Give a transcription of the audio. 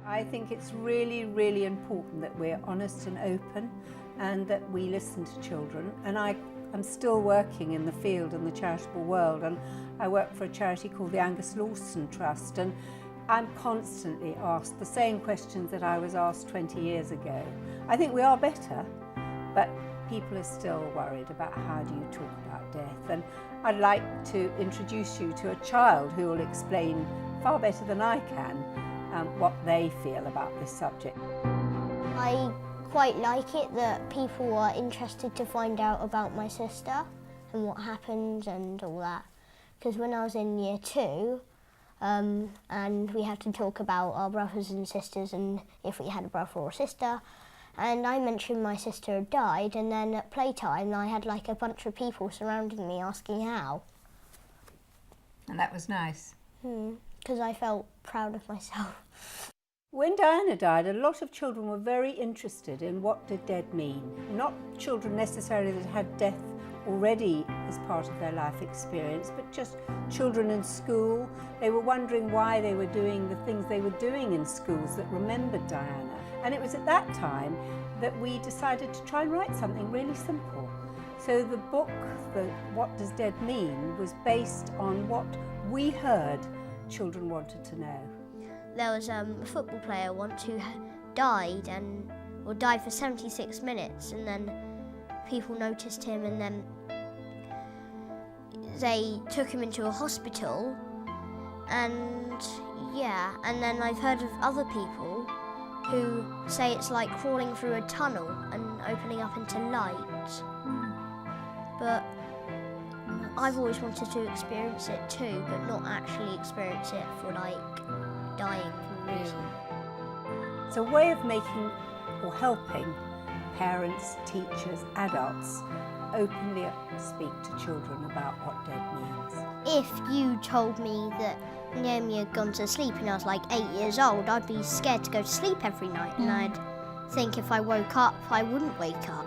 I think it's really, really important that we're honest and open and that we listen to children. And I'm still working in the field in the charitable world, and I work for a charity called the Angus Lawson Trust, and I'm constantly asked the same questions that I was asked 20 years ago. I think we are better, but people are still worried about how do you talk about death. And I'd like to introduce you to a child who will explain far better than I can what they feel about this subject. I quite like it that people are interested to find out about my sister and what happened and all that. Because when I was in year 2, and we had to talk about our brothers and sisters and if we had a brother or sister, and I mentioned my sister had died, and then at playtime I had like a bunch of people surrounding me asking how. And that was nice. Because I felt proud of myself. When Diana died, a lot of children were very interested in what did dead mean. Not children necessarily that had death already as part of their life experience, but just children in school. They were wondering why they were doing the things they were doing in schools that remembered Diana. And it was at that time that we decided to try and write something really simple. So the book, What Does Dead Mean, was based on what we heard children wanted to know. There was a football player once who died died for 76 minutes, and then people noticed him, and then they took him into a hospital, and then I've heard of other people who say it's like crawling through a tunnel and opening up into light. But I've always wanted to experience it too, but not actually experience it for like dying for a reason. It's a way of making or helping parents, teachers, adults openly speak to children about what dead means. If you told me that Naomi had gone to sleep and I was like 8 years old, I'd be scared to go to sleep every night, and I'd think if I woke up, I wouldn't wake up.